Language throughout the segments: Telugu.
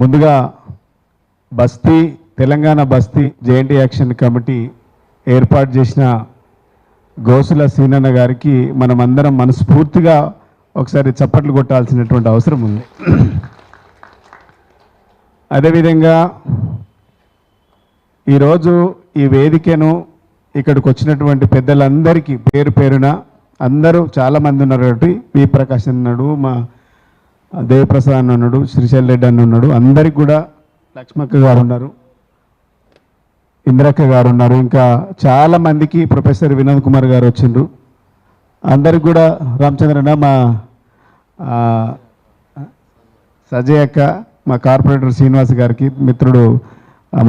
ముందుగా బస్తీ తెలంగాణ బస్తీ జేఎన్టీ యాక్షన్ కమిటీ ఏర్పాటు చేసిన గోసుల సీనన్న గారికి మనమందరం మనస్ఫూర్తిగా ఒకసారి చప్పట్లు కొట్టాల్సినటువంటి అవసరం ఉంది. అదేవిధంగా ఈరోజు ఈ వేదికను ఇక్కడికి వచ్చినటువంటి పెద్దలందరికీ పేరు పేరున అందరూ చాలామంది ఉన్నారు కాబట్టి వి ప్రకాష్ అన్నాడు, మా దేవప్రసాద్ అన్న ఉన్నాడు, శ్రీశైల్ రెడ్డి అన్న ఉన్నాడు, అందరికి కూడా లక్ష్మక్క గారు ఉన్నారు, ఇంద్రక్క గారు ఉన్నారు, ఇంకా చాలామందికి ప్రొఫెసర్ వినోద్ కుమార్ గారు వచ్చిండ్రు. అందరికి కూడా రామచంద్రన్న, మా సజయ్ అక్క, మా కార్పొరేటర్ శ్రీనివాస్ గారికి, మిత్రుడు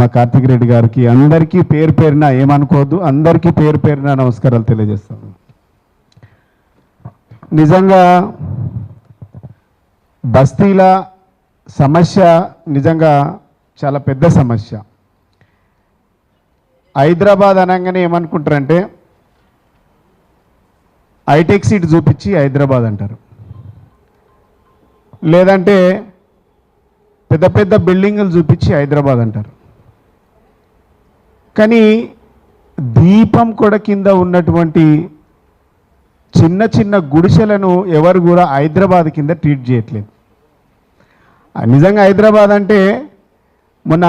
మా కార్తిక్ రెడ్డి గారికి, అందరికీ పేరు పేరున ఏమనుకోవద్దు, అందరికీ పేరు పేరున నమస్కారాలు తెలియజేస్తాను. నిజంగా బస్తీల సమస్య నిజంగా చాలా పెద్ద సమస్య. హైదరాబాద్ అనగానే ఏమనుకుంటారంటే హైటెక్ సిటీ చూపించి హైదరాబాద్ అంటారు, లేదంటే పెద్ద పెద్ద బిల్డింగులు చూపించి హైదరాబాద్ అంటారు. కానీ దీపం కూడా కింద ఉన్నటువంటి చిన్న చిన్న గుడిసెలను ఎవరు కూడా హైదరాబాద్ కింద ట్రీట్ చేయట్లేదు. నిజంగా హైదరాబాద్ అంటే మొన్న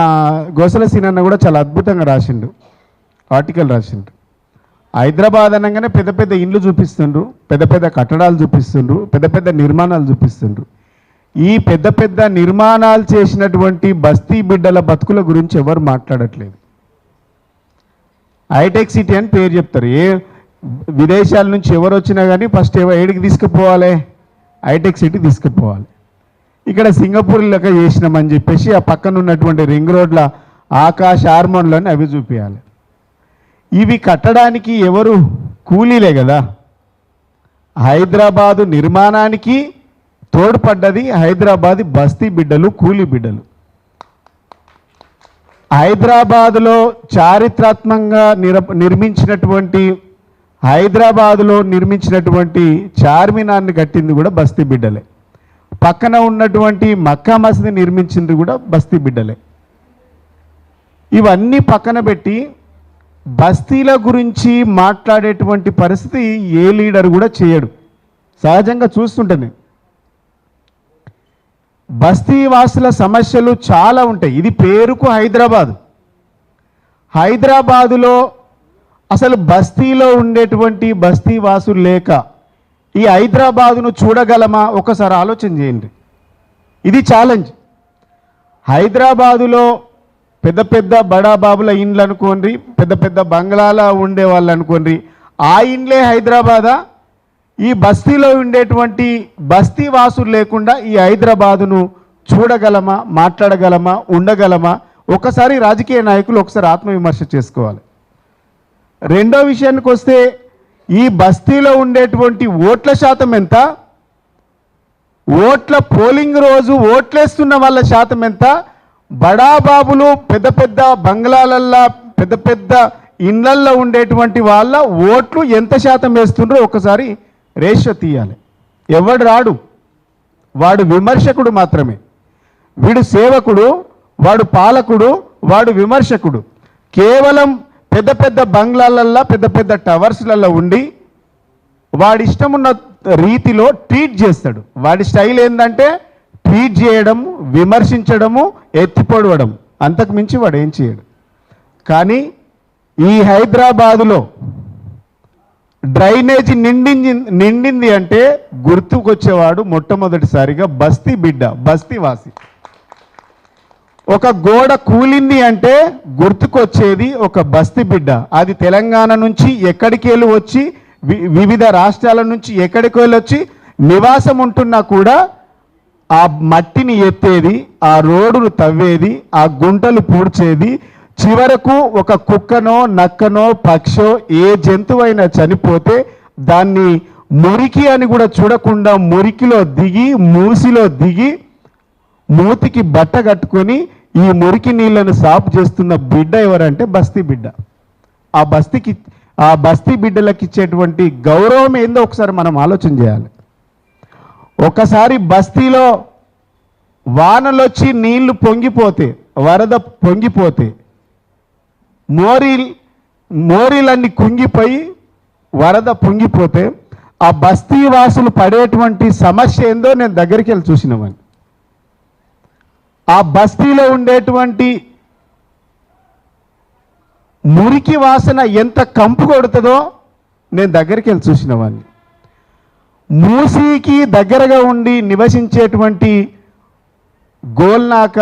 గోసల సీనన్న కూడా చాలా అద్భుతంగా రాసిండు, ఆర్టికల్ రాసిండు. హైదరాబాద్ అనగానే పెద్ద పెద్ద ఇండ్లు చూపిస్తుండ్రు, పెద్ద పెద్ద కట్టడాలు చూపిస్తుండ్రు, పెద్ద పెద్ద నిర్మాణాలు చూపిస్తుండ్రు. ఈ పెద్ద పెద్ద నిర్మాణాలు చేసినటువంటి బస్తీ బిడ్డల బతుకుల గురించి ఎవరు మాట్లాడట్లేదు. హైటెక్ సిటీ అని పేరు చెప్తారు. ఏ విదేశాల నుంచి ఎవరు వచ్చినా కానీ ఫస్ట్ ఏడికి తీసుకుపోవాలి, హైటెక్ సిటీ తీసుకుపోవాలి. ఇక్కడ సింగపూర్ లెక్క చేసినామని చెప్పేసి ఆ పక్కన ఉన్నటువంటి రింగ్ రోడ్ల ఆకాశ హార్మోన్లని అవి చూపించాలి. ఇవి కట్టడానికి ఎవరు? కూలీలే కదా. హైదరాబాదు నిర్మాణానికి తోడ్పడ్డది హైదరాబాద్ బస్తీ బిడ్డలు, కూలీ బిడ్డలు. హైదరాబాదులో చారిత్రాత్మకంగా నిర్మించినటువంటి హైదరాబాదులో నిర్మించినటువంటి చార్మినార్ని కట్టింది కూడా బస్తీ బిడ్డలే. పక్కన ఉన్నటువంటి మక్కా మసీదు నిర్మించింది కూడా బస్తీ బిడ్డలే. ఇవన్నీ పక్కన పెట్టి బస్తీల గురించి మాట్లాడేటువంటి పరిస్థితి ఏ లీడర్ కూడా చేయడు. సహజంగా చూస్తుంటేనే బస్తీ వాసుల సమస్యలు చాలా ఉంటాయి. ఇది పేరుకు హైదరాబాదు. హైదరాబాదులో అసలు బస్తీలో ఉండేటువంటి బస్తీ వాసులు లేక ఈ హైదరాబాదును చూడగలమా? ఒకసారి ఆలోచన చేయండి. ఇది ఛాలెంజ్. హైదరాబాదులో పెద్ద పెద్ద బడాబాబుల ఇండ్లు అనుకోండి, పెద్ద పెద్ద బంగ్లాల ఉండే వాళ్ళు అనుకోండి, ఆ ఇండ్లే హైదరాబాదా? ఈ బస్తీలో ఉండేటువంటి బస్తీ వాసులు లేకుండా ఈ హైదరాబాదును చూడగలమా, మాట్లాడగలమా, ఉండగలమా? ఒకసారి రాజకీయ నాయకులు ఒకసారి ఆత్మవిమర్శ చేసుకోవాలి. రెండో విషయానికి వస్తే ఈ బస్తీలో ఉండేటువంటి ఓట్ల శాతం ఎంత? ఓట్ల పోలింగ్ రోజు ఓట్లేస్తున్న వాళ్ళ శాతం ఎంత? బడాబాబులు పెద్ద పెద్ద బంగ్లాలల్లో పెద్ద పెద్ద ఇండ్లల్లో ఉండేటువంటి వాళ్ళ ఓట్లు ఎంత శాతం వేస్తుండ్రో ఒకసారి రేషియో తీయాలి. ఎవడు రాడు, వాడు విమర్శకుడు మాత్రమే. వీడు సేవకుడు, వాడు పాలకుడు, వాడు విమర్శకుడు. కేవలం పెద్ద పెద్ద బంగ్లాలల్లో పెద్ద పెద్ద టవర్స్లలో ఉండి వాడి ఇష్టమున్న రీతిలో ట్వీట్ చేస్తాడు. వాడి స్టైల్ ఏంటంటే ట్వీట్ చేయడం, విమర్శించడము, ఎత్తిపొడవడం, అంతకు మించి వాడు ఏం చేయడు. కానీ ఈ హైదరాబాదులో డ్రైనేజీ నిండింది అంటే గుర్తుకొచ్చేవాడు మొట్టమొదటిసారిగా బస్తీ బిడ్డ, బస్తీవాసి. ఒక గోడ కూలింది అంటే గుర్తుకొచ్చేది ఒక బస్తీ బిడ్డ. అది తెలంగాణ నుంచి ఎక్కడికి వెళ్ళి వచ్చి, వివిధ రాష్ట్రాల నుంచి ఎక్కడికి వెళ్ళి వచ్చి నివాసం ఉంటున్నా కూడా ఆ మట్టిని ఎత్తేది, ఆ రోడ్డును తవ్వేది, ఆ గుంటలు పూడ్చేది, చివరకు ఒక కుక్కనో నక్కనో పక్షో ఏ జంతువైనా చనిపోతే దాన్ని మురికి అని కూడా చూడకుండా మురికిలో దిగి, మూసిలో దిగి, మూతికి బట్ట కట్టుకొని ఈ మురికి నీళ్లను సాఫ్ చేస్తున్న బిడ్డ ఎవరంటే బస్తీ బిడ్డ. ఆ బస్తీ బిడ్డలకు ఇచ్చేటువంటి గౌరవం ఏందో ఒకసారి మనం ఆలోచన చేయాలి. ఒకసారి బస్తీలో వానలొచ్చి నీళ్లు పొంగిపోతే, వరద పొంగిపోతే, మోరీలన్నీ కుంగిపోయి వరద పొంగిపోతే ఆ బస్తీ వాసులు పడేటువంటి సమస్య ఏందో నేను దగ్గరికి వెళ్ళి చూసినవాడిని. ఆ బస్తీలో ఉండేటువంటి మురికి వాసన ఎంత కంపు కొడుతుందో నేను దగ్గరికి వెళ్ళి చూసినవాడిని. మూసీకి దగ్గరగా ఉండి నివసించేటువంటి గోల్నాక,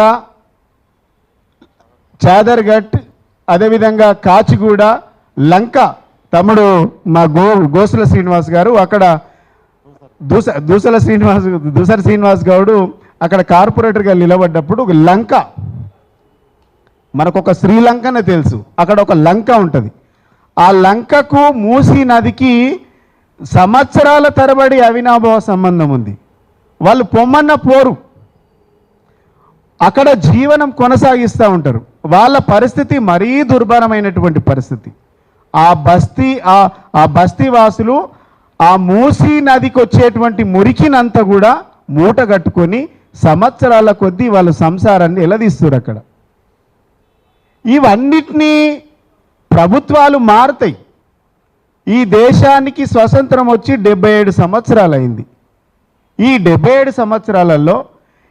చాదర్ఘట్, అదేవిధంగా కాచిగూడ, లంక, తమ్ముడు మా గోసుల శ్రీనివాస్ గారు అక్కడ దూసర శ్రీనివాస్ గౌడు అక్కడ కార్పొరేటర్గా నిలబడ్డప్పుడు ఒక లంక, మనకొక శ్రీలంకనే తెలుసు, అక్కడ ఒక లంక ఉంటుంది. ఆ లంకకు మూసీ నదికి సంవత్సరాల తరబడి అవినాభావ సంబంధం ఉంది. వాళ్ళు పొమ్మన్న పోరు, అక్కడ జీవనం కొనసాగిస్తూ ఉంటారు. వాళ్ళ పరిస్థితి మరీ దుర్భరమైనటువంటి పరిస్థితి. ఆ బస్తీ వాసులు ఆ మూసీ నదికి వచ్చేటువంటి మురికినంతా కూడా మూట కట్టుకొని సంవత్సరాల కొద్దీ వాళ్ళ సంసారాన్ని ఎలదీస్తారు అక్కడ. ఇవన్నిటినీ ప్రభుత్వాలు మారుతాయి. ఈ దేశానికి స్వతంత్రం వచ్చి 77 సంవత్సరాలు అయింది. ఈ 77 సంవత్సరాలలో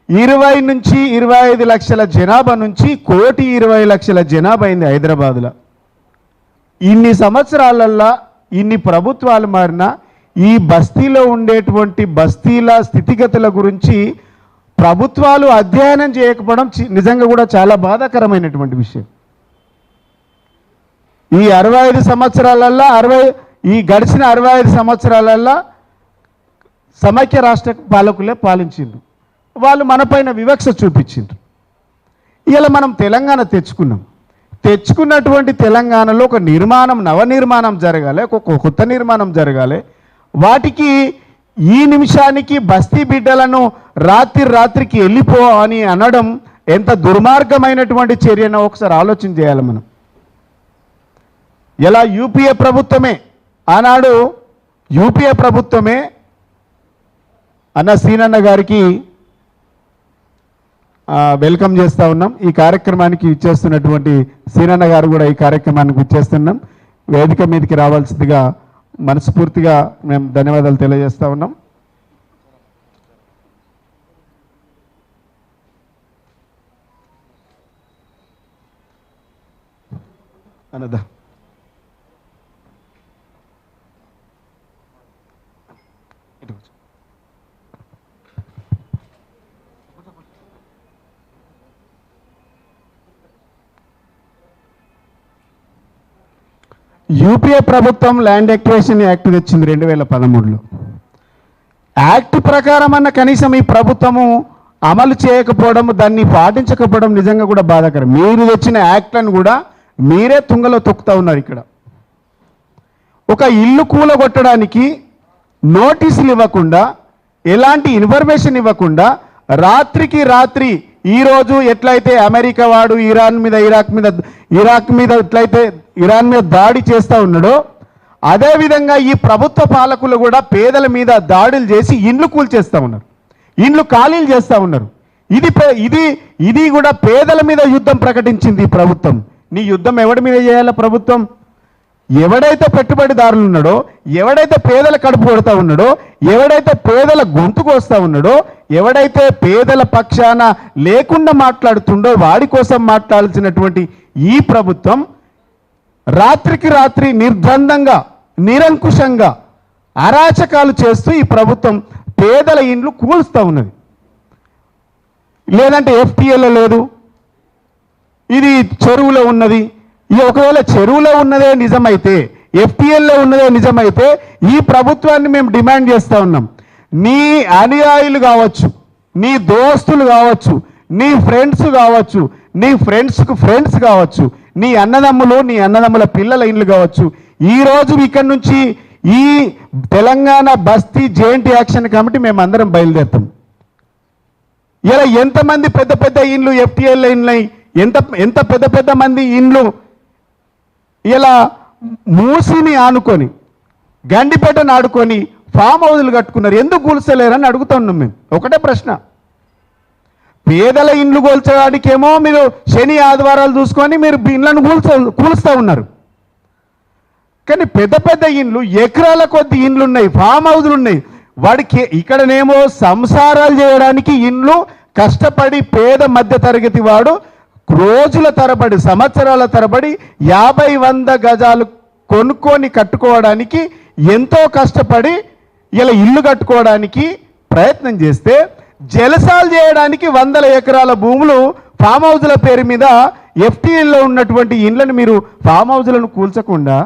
20 నుంచి 25 లక్షల జనాభా నుంచి 1,20,00,000 జనాభా అయింది హైదరాబాద్లో. ఇన్ని సంవత్సరాలల్లో ఇన్ని ప్రభుత్వాలు మారినా ఈ బస్తీలో ఉండేటువంటి బస్తీల స్థితిగతుల గురించి ప్రభుత్వాలు అధ్యయనం చేయకపోవడం నిజంగా కూడా చాలా బాధాకరమైనటువంటి విషయం. ఈ 65 సంవత్సరాలల్లో ఈ గడిచిన 65 సంవత్సరాలల్లో సమైక్య రాష్ట్ర పాలకులే పాలించిండ్రు. వాళ్ళు మనపైన వివక్ష చూపించిండ్రు. ఇలా మనం తెలంగాణ తెచ్చుకున్నటువంటి తెలంగాణలో ఒక నవనిర్మాణం జరగాలి, ఒక కొత్త నిర్మాణం జరగాలి. వాటికి ఈ నిమిషానికి బస్తీ బిడ్డలను రాత్రికి వెళ్ళిపో అని అనడం ఎంత దుర్మార్గమైనటువంటి చర్యనో ఒకసారి ఆలోచన చేయాలి మనం. ఎలా యూపీఏ ప్రభుత్వమే, ఆనాడు యూపీఏ ప్రభుత్వమే అన్న సీనన్న గారికి వెల్కమ్ చేస్తూ ఉన్నాం. ఈ కార్యక్రమానికి ఇచ్చేస్తున్నటువంటి సీనన్న గారు కూడా ఈ కార్యక్రమానికి ఇచ్చేస్తున్నాం. వేదిక మీదకి రావాల్సిందిగా మనస్ఫూర్తిగా మేము ధన్యవాదాలు తెలియజేస్తూ ఉన్నాం. అనదా యూపీఏ ప్రభుత్వం ల్యాండ్ ఎక్విజిషన్ యాక్ట్ తెచ్చింది 2013లో. యాక్ట్ ప్రకారం అన్న కనీసం ఈ ప్రభుత్వము అమలు చేయకపోవడం, దాన్ని పాటించకపోవడం నిజంగా కూడా బాధాకరం. మీరు తెచ్చిన యాక్ట్లను కూడా మీరే తుంగలో తొక్కుతూ ఉన్నారు. ఇక్కడ ఒక ఇల్లు కూలగొట్టడానికి నోటీసులు ఇవ్వకుండా, ఎలాంటి ఇన్ఫర్మేషన్ ఇవ్వకుండా రాత్రికి రాత్రి ఈరోజు ఎట్లయితే అమెరికా వాడు ఇరాన్ మీద ఎట్లయితే ఇరాన్ మీద దాడి చేస్తూ ఉన్నాడో, అదేవిధంగా ఈ ప్రభుత్వ పాలకులు కూడా పేదల మీద దాడులు చేసి ఇండ్లు కూల్చేస్తూ ఉన్నారు, ఇండ్లు ఖాళీలు చేస్తూ ఉన్నారు. ఇది కూడా పేదల మీద యుద్ధం ప్రకటించింది ఈ ప్రభుత్వం. నీ యుద్ధం ఎవడి మీద చేయాల ప్రభుత్వం? ఎవడైతే పెట్టుబడిదారులు ఉన్నాడో, ఎవడైతే పేదల కడుపు కొడుతూ ఉన్నాడో, ఎవడైతే పేదల గొంతుకు వస్తూ ఉన్నాడో, ఎవడైతే పేదల పక్షాన లేకుండా మాట్లాడుతుండో వాడి కోసం మాట్లాడాల్సినటువంటి ఈ ప్రభుత్వం రాత్రికి రాత్రి నిర్బంధంగా, నిరంకుశంగా అరాచకాలు చేస్తూ ఈ ప్రభుత్వం పేదల ఇండ్లు కూల్స్తూ ఉన్నది. లేదంటే ఎఫ్టీఏలో లేదు, ఇది చెరువులో ఉన్నది. ఇది ఒకవేళ చెరువులో ఉన్నదే నిజమైతే, ఎఫ్టీఎల్లో ఉన్నదే నిజమైతే ఈ ప్రభుత్వాన్ని మేము డిమాండ్ చేస్తూ ఉన్నాం. నీ అనుయాయులు కావచ్చు, నీ దోస్తులు కావచ్చు, నీ ఫ్రెండ్స్ కావచ్చు, నీ ఫ్రెండ్స్ కావచ్చు, నీ అన్నదమ్ముల పిల్లల ఇండ్లు కావచ్చు, ఈరోజు ఇక్కడి నుంచి ఈ తెలంగాణ బస్తీ జేఎన్టీ యాక్షన్ కమిటీ మేమందరం బయలుదేరుతాం. ఇలా ఎంతమంది పెద్ద పెద్ద ఇండ్లు ఎఫ్టీఎల్ ఇండ్లు, ఎంత పెద్ద మంది ఇండ్లు ఇలా మూసిని ఆనుకొని, గండిపేటను ఆడుకొని ఫామ్ హౌజులు కట్టుకున్నారు. ఎందుకు కూల్చలేరని అడుగుతున్నాం మేము. ఒకటే ప్రశ్న. పేదల ఇండ్లు కూల్చడానికేమో మీరు శని ఆదివారాలు చూసుకొని మీరు ఇండ్లను కూలుస్తూ ఉన్నారు. కానీ పెద్ద పెద్ద ఇండ్లు, ఎకరాల కొద్ది ఇండ్లు ఉన్నాయి, ఫామ్ హౌజులు ఉన్నాయి. వాడికి ఇక్కడనేమో సంసారాలు చేయడానికి ఇండ్లు, కష్టపడి పేద మధ్య తరగతి వాడు రోజుల తరబడి, సంవత్సరాల తరబడి 50-100 గజాలు కొనుక్కొని కట్టుకోవడానికి ఎంతో కష్టపడి ఇలా ఇల్లు కట్టుకోవడానికి ప్రయత్నం చేస్తే, జలసాలు చేయడానికి 100 ఎకరాల భూములు ఫామ్ హౌజుల పేరు మీద ఎఫ్టీఎల్లో ఉన్నటువంటి ఇండ్లను మీరు ఫామ్ హౌజులను కూల్చకుండా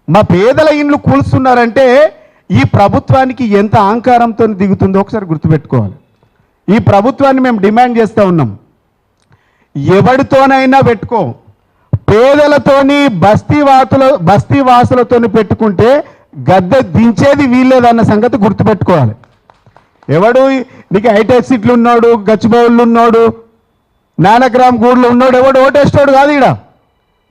మా పేదల ఇండ్లు కూల్స్తున్నారంటే ఈ ప్రభుత్వానికి ఎంత అహంకారంతో దిగుతుందో ఒకసారి గుర్తుపెట్టుకోవాలి. ఈ ప్రభుత్వాన్ని మేము డిమాండ్ చేస్తూ ఉన్నాం, ఎవరితోనైనా పెట్టుకో, పేదలతోని బస్తీ వాసులతోని పెట్టుకుంటే గద్దె దించేది వీల్లేదన్న సంగతి గుర్తుపెట్టుకోవాలి. ఎవడు నీకు హైటెక్ సిట్లు ఉన్నాడు, గచ్చిబౌళ్ళు ఉన్నాడు, నానగ్రామ్ గూడ్లు ఉన్నాడు, ఎవడు ఓటేస్తాడు కాదు. ఈడ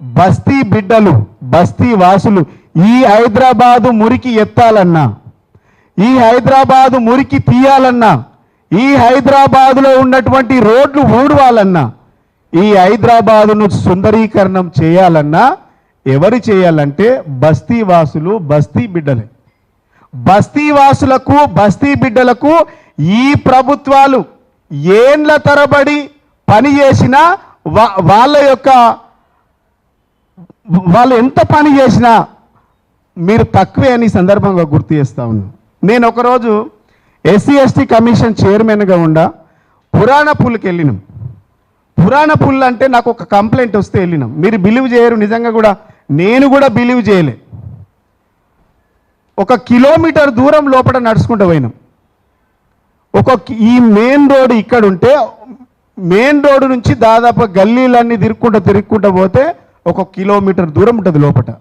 బస్తీ బిడ్డలు, బస్తీ వాసులు ఈ హైదరాబాదు మురికి ఎత్తాలన్నా, ఈ హైదరాబాదు మురికి తీయాలన్నా, ఈ హైదరాబాదులో ఉన్నటువంటి రోడ్లు ఊడవాలన్నా, ఈ హైదరాబాదును సుందరీకరణం చేయాలన్నా ఎవరు చేయాలంటే బస్తీ వాసులు, బస్తీ బిడ్డలే. బస్తీ వాసులకు, బస్తీ బిడ్డలకు ఈ ప్రభుత్వాలు ఏండ్ల తరబడి పని చేసినా వాళ్ళు ఎంత పని చేసినా మీరు తక్కువే అని సందర్భంగా గుర్తు చేస్తా ఉన్నాను. నేను ఒకరోజు SC/ST కమిషన్ చైర్మన్గా ఉండా పురాణపూల్కి వెళ్ళినాం. పురాణపూల్ అంటే నాకు ఒక కంప్లైంట్ వస్తే వెళ్ళినాం. మీరు బిలీవ్ చేయరు, నిజంగా కూడా నేను కూడా బిలీవ్ చేయలే. 1 కిలోమీటర్ దూరం లోపల నడుచుకుంటూ పోయినాం. ఈ మెయిన్ రోడ్ ఇక్కడ ఉంటే, మెయిన్ రోడ్డు నుంచి దాదాపు గల్లీలన్నీ తిరుక్కుంటూ పోతే 1 కిలోమీటర్ దూరం ఉంటుంది లోపల.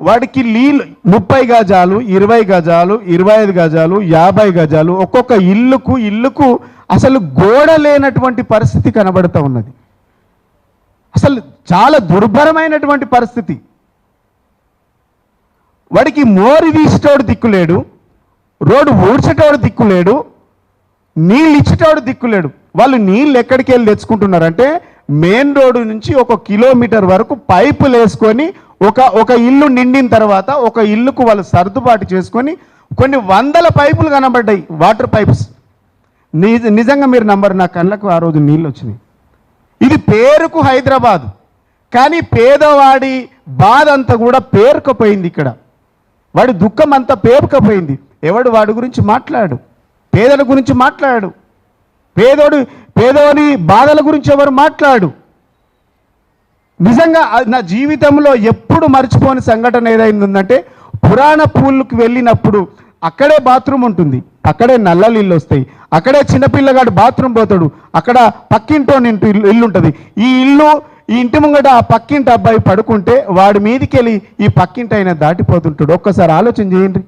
వాడికి నీళ్ళు 30 గజాలు, 20 గజాలు, 25 గజాలు, 50 గజాలు, ఒక్కొక్క ఇల్లుకు అసలు గోడ లేనటువంటి పరిస్థితి కనబడుతూ ఉన్నది. అసలు చాలా దుర్భరమైనటువంటి పరిస్థితి. వాడికి మోరి తీసేటోడు దిక్కులేడు, రోడ్డు ఊడ్చేటోడు దిక్కులేడు, నీళ్ళు ఇచ్చేటోడు దిక్కులేడు. వాళ్ళు నీళ్ళు ఎక్కడికి వెళ్ళి తెచ్చుకుంటున్నారంటే మెయిన్ రోడ్డు నుంచి 1 కిలోమీటర్ వరకు పైపులు వేసుకొని ఒక ఇల్లు నిండిన తర్వాత ఒక ఇల్లుకు వాళ్ళు సర్దుబాటు చేసుకొని కొన్ని 100 పైపులు కనబడ్డాయి, వాటర్ పైప్స్. నిజంగా మీరు నంబర్, నా కళ్ళకు ఆ రోజు నీళ్ళు వచ్చినాయి. ఇది పేరుకు హైదరాబాదు, కానీ పేదవాడి బాధ అంతా కూడా పేరుకపోయింది. ఇక్కడ వాడి దుఃఖం అంతా పేరుకపోయింది. ఎవడు వాడి గురించి మాట్లాడు, పేదల గురించి మాట్లాడు, పేదోని బాధల గురించి ఎవరు మాట్లాడు. నిజంగా నా జీవితంలో ఎప్పుడు మర్చిపోని సంఘటన ఏదైందంటే, పురాణపూల్కి వెళ్ళినప్పుడు అక్కడే బాత్రూమ్ ఉంటుంది, అక్కడే నల్ల నీళ్ళు వస్తాయి, అక్కడే చిన్నపిల్లగాడు బాత్రూమ్ పోతాడు, అక్కడ పక్కింటో ఇల్లు ఉంటుంది. ఈ ఇంటి ముంగట ఆ పక్కింటి అబ్బాయి పడుకుంటే వాడి మీదకి వెళ్ళి ఈ పక్కింటి ఆయన దాటిపోతుంటాడు. ఒక్కసారి ఆలోచన చేయండి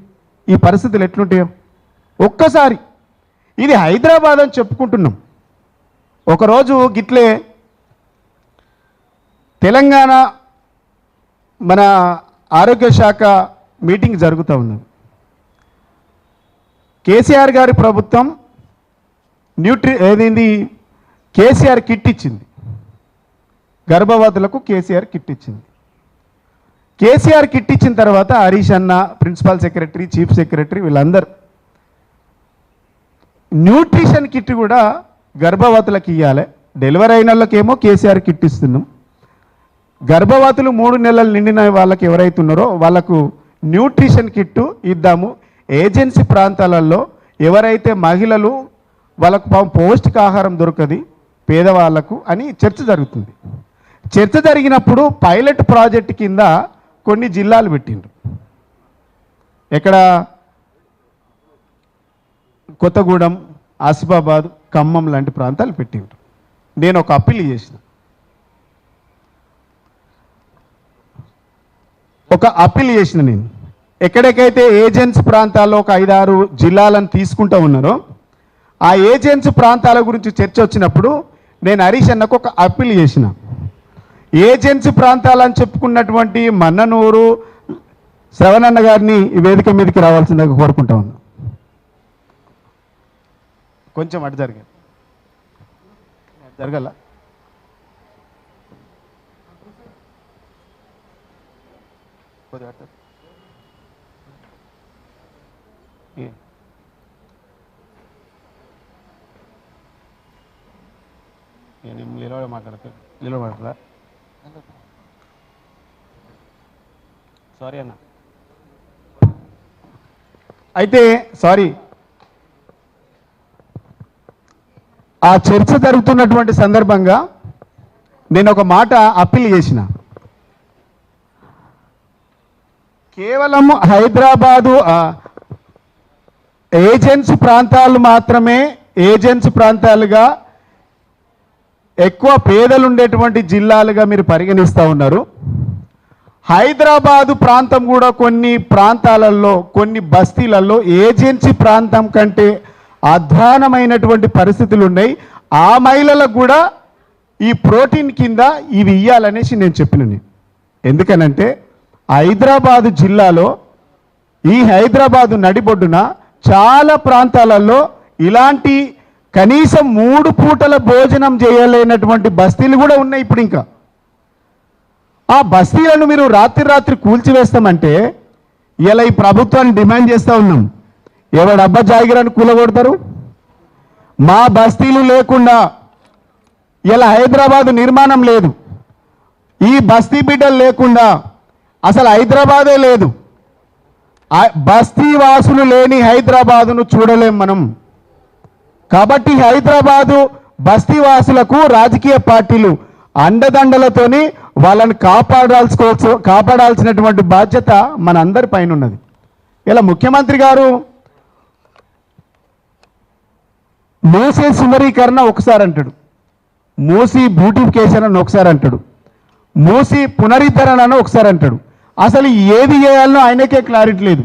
ఈ పరిస్థితులు ఎట్లుంటాయో ఒక్కసారి. ఇది హైదరాబాద్ అని చెప్పుకుంటున్నాం. ఒకరోజు గిట్లే తెలంగాణ మన ఆరోగ్య శాఖ మీటింగ్ జరుగుతూ ఉన్నది. కేసీఆర్ గారి ప్రభుత్వం కేసీఆర్ కిట్ ఇచ్చింది, గర్భవతులకు కేసీఆర్ కిట్ ఇచ్చింది. కేసీఆర్ కిట్ ఇచ్చిన తర్వాత హరీష్ అన్న, ప్రిన్సిపల్ సెక్రటరీ, చీఫ్ సెక్రటరీ వీళ్ళందరూ న్యూట్రిషన్ కిట్ కూడా గర్భవతులకు ఇవ్వాలి. డెలివరీ అయిన వాళ్ళకేమో కేసీఆర్ కిట్ ఇస్తున్నాం. గర్భవతులు 3 నెలలు నిండిన వాళ్ళకి ఎవరైతే ఉన్నారో వాళ్ళకు న్యూట్రిషన్ కిట్టు ఇద్దాము. ఏజెన్సీ ప్రాంతాలలో ఎవరైతే మహిళలు వాళ్ళకు పౌష్టికాహారం దొరకది పేదవాళ్లకు అని చర్చ జరుగుతుంది. చర్చ జరిగినప్పుడు పైలట్ ప్రాజెక్ట్ కింద కొన్ని జిల్లాలు పెట్టిండ్రు. ఎక్కడ? కొత్తగూడెం, ఆసిఫాబాద్, ఖమ్మం లాంటి ప్రాంతాలు పెట్టిండ్రు. నేను ఒక అప్పీల్ చేసిన, నేను ఎక్కడికైతే ఏజెన్సీ ప్రాంతాల్లో ఒక 5-6 జిల్లాలను తీసుకుంటూ ఉన్నారో ఆ ఏజెన్సీ ప్రాంతాల గురించి చర్చ వచ్చినప్పుడు నేను హరీష్ అన్నకు ఒక అప్పీల్ చేసిన. ఏజెన్సీ ప్రాంతాలని చెప్పుకున్నటువంటి మన్ననూరు శ్రవణన్న గారిని ఈ వేదిక మీదకి రావాల్సిందిగా కోరుకుంటా ఉన్నా. కొంచెం అటు జరిగింది. జరగల మాట్లాడతా సారీ అన్న అయితే సారీ ఆ చర్చ జరుగుతున్నటువంటి సందర్భంగా నేను ఒక మాట అప్పీల్ చేసిన. కేవలం హైదరాబాదు ఏజెన్సీ ప్రాంతాలు మాత్రమే ఏజెన్సీ ప్రాంతాలుగా ఎక్కువ పేదలు ఉండేటువంటి జిల్లాలుగా మీరు పరిగణిస్తూ ఉన్నారు. హైదరాబాదు ప్రాంతం కూడా కొన్ని ప్రాంతాలలో కొన్ని బస్తీలలో ఏజెన్సీ ప్రాంతం కంటే అధ్వానమైనటువంటి పరిస్థితులు ఉన్నాయి. ఆ మహిళలకు కూడా ఈ ప్రోటీన్ కింద ఇవి ఇవ్వాలనేసి నేను చెప్పినని. ఎందుకనంటే హైదరాబాదు జిల్లాలో ఈ హైదరాబాదు నడిబొడ్డున చాలా ప్రాంతాలలో ఇలాంటి కనీసం 3 పూటల భోజనం చేయలేనటువంటి బస్తీలు కూడా ఉన్నాయి. ఇప్పుడు ఇంకా ఆ బస్తీలను మీరు రాత్రి కూల్చివేస్తామంటే ఇలా ఈ ప్రభుత్వాన్ని డిమాండ్ చేస్తూ ఉన్నాం. ఎవడు అబ్బా జాగిరాన్ని కూలగొడతారు? మా బస్తీలు లేకుండా ఇలా హైదరాబాదు నిర్మాణం లేదు. ఈ బస్తీ బిడ్డలు లేకుండా అసలు హైదరాబాదే లేదు. బస్తీ వాసులు లేని హైదరాబాదును చూడలేం మనం. కాబట్టి హైదరాబాదు బస్తీ వాసులకు రాజకీయ పార్టీలు అండదండలతోని వాళ్ళని కాపాడాల్సినటువంటి బాధ్యత మనందరి పైన ఉన్నది. ఇలా ముఖ్యమంత్రి గారు మూసీ సుందరీకరణ ఒకసారి అంటాడు, మూసీ బ్యూటిఫికేషన్ అని ఒకసారి అంటాడు, మూసీ పునరుద్ధరణ అని ఒకసారి అంటాడు. అసలు ఏది చేయాలనో ఆయనకే క్లారిటీ లేదు.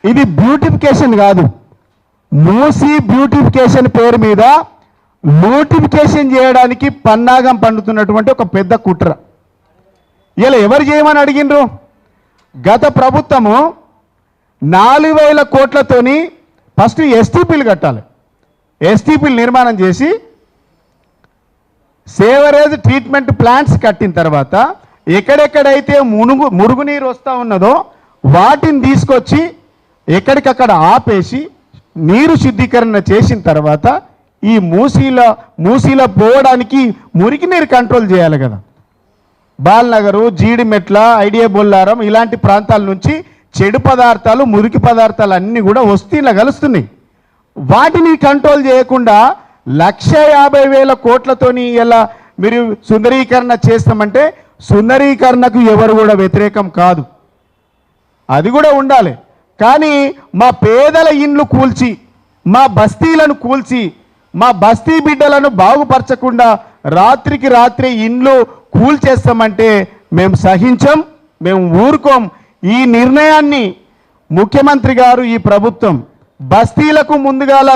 ఇది బ్యూటిఫికేషన్ కాదు. మూసీ బ్యూటిఫికేషన్ పేరు మీద నోటిఫికేషన్ చేయడానికి పన్నాగం పండుతున్నటువంటి ఒక పెద్ద కుట్ర. ఇలా ఎవరు చేయమని అడిగినరు? గత ప్రభుత్వము 4,000 కోట్లతోని ఫస్ట్ ఎస్టీపీలు కట్టాలి. ఎస్టీపీలు నిర్మాణం చేసి సేవరేజ్ ట్రీట్మెంట్ ప్లాంట్స్ కట్టిన తర్వాత ఎక్కడెక్కడైతే మురుగునీరు వస్తూ ఉన్నదో వాటిని తీసుకొచ్చి ఎక్కడికక్కడ ఆపేసి నీరు శుద్ధీకరణ చేసిన తర్వాత ఈ మూసీలో పోవడానికి మురికి నీరు కంట్రోల్ చేయాలి కదా. బాల్నగరు, జీడిమెట్ల, ఐడియా బొల్లారం ఇలాంటి ప్రాంతాల నుంచి చెడు పదార్థాలు, మురికి పదార్థాలు అన్నీ కూడా వస్తీలా కలుస్తున్నాయి. వాటిని కంట్రోల్ చేయకుండా 1,50,000 కోట్లతోని ఇలా మీరు సుందరీకరణ చేస్తామంటే సుందరీకరణకు ఎవరు కూడా వ్యతిరేకం కాదు, అది కూడా ఉండాలి. కానీ మా పేదల ఇండ్లు కూల్చి, మా బస్తీలను కూల్చి, మా బస్తీ బిడ్డలను బాగుపరచకుండా రాత్రికి రాత్రి ఇండ్లు కూల్చేస్తామంటే మేము సహించం, మేము ఊరుకోం. ఈ నిర్ణయాన్ని ముఖ్యమంత్రి గారు, ఈ ప్రభుత్వం బస్తీలకు ముందుగాల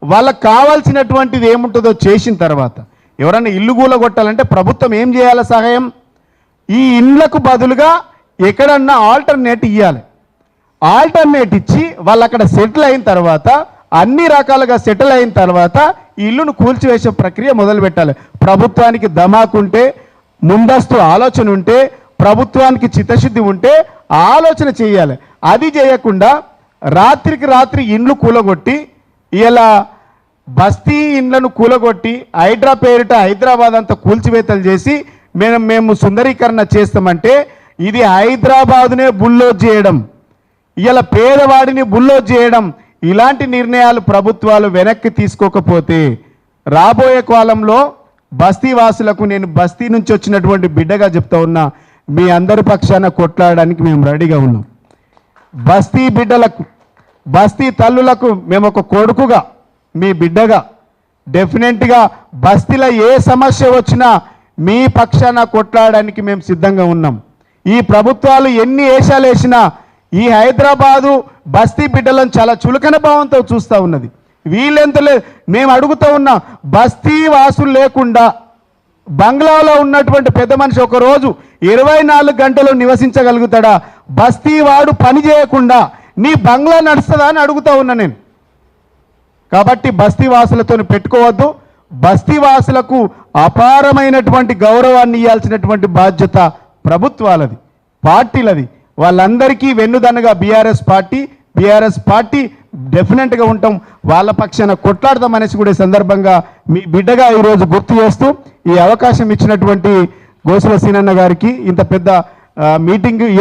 వాళ్ళకు కావాల్సినటువంటిది ఏముంటుందో చేసిన తర్వాత ఎవరైనా ఇల్లు కూలగొట్టాలంటే ప్రభుత్వం ఏం చేయాలి? సహాయం ఈ ఇండ్లకు బదులుగా ఎక్కడన్నా ఆల్టర్నేట్ ఇవ్వాలి. ఆల్టర్నేట్ ఇచ్చి వాళ్ళు అక్కడ సెటిల్ అయిన తర్వాత, అన్ని రకాలుగా సెటిల్ అయిన తర్వాత ఇల్లును కూల్చివేసే ప్రక్రియ మొదలు పెట్టాలి. ప్రభుత్వానికి ధమాకుంటే, ముందస్తు ఆలోచన ఉంటే, ప్రభుత్వానికి చిత్తశుద్ధి ఉంటే ఆలోచన చేయాలి. అది చేయకుండా రాత్రికి రాత్రి ఇండ్లు కూలగొట్టి ఇలా బస్తీ ఇండ్లను కూలగొట్టి హైడ్రా పేరిట హైదరాబాద్ అంతా కూల్చివేతలు చేసి మేము సుందరీకరణ చేస్తామంటే ఇది హైదరాబాదునే బుల్లోజ్ చేయడం, ఇలా పేదవాడిని బుల్లోజ్ చేయడం. ఇలాంటి నిర్ణయాలు ప్రభుత్వాలు వెనక్కి తీసుకోకపోతే రాబోయే కాలంలో బస్తీ వాసులకు, నేను బస్తీ నుంచి వచ్చినటువంటి బిడ్డగా చెప్తా ఉన్నా, మీ అందరి పక్షాన కొట్లాడడానికి మేము రెడీగా ఉన్నాం. బస్తీ బిడ్డలకు, బస్తీ తల్లులకు మేము ఒక కొడుకుగా, మీ బిడ్డగా డెఫినెట్గా బస్తీలో ఏ సమస్య వచ్చినా మీ పక్షాన కొట్లాడడానికి మేము సిద్ధంగా ఉన్నాం. ఈ ప్రభుత్వాలు ఎన్ని వేషాలు వేసినా ఈ హైదరాబాదు బస్తీ బిడ్డలను చాలా చులకన భావంతో చూస్తూ ఉన్నది. వీళ్ళెంత మేము అడుగుతూ ఉన్నాం, బస్తీ వాసులు లేకుండా బంగ్లాలో ఉన్నటువంటి పెద్ద మనిషి ఒకరోజు 24 గంటలు నివసించగలుగుతాడా? బస్తీ వాడు పని చేయకుండా నీ బంగ్లా నడుస్తుందా అని అడుగుతూ ఉన్నా నేను. కాబట్టి బస్తీ వాసులతో పెట్టుకోవద్దు. బస్తీవాసులకు అపారమైనటువంటి గౌరవాన్ని ఇవ్వాల్సినటువంటి బాధ్యత ప్రభుత్వాలది, పార్టీలది. వాళ్ళందరికీ వెన్నుదన్నగా బీఆర్ఎస్ పార్టీ డెఫినెట్గా ఉంటాం, వాళ్ళ పక్షాన కొట్లాడదాం అనేసి కూడా ఈ సందర్భంగా మీ బిడ్డగా ఈరోజు గుర్తు చేస్తూ ఈ అవకాశం ఇచ్చినటువంటి గోసుల సీనన్న గారికి ఇంత పెద్ద మీటింగ్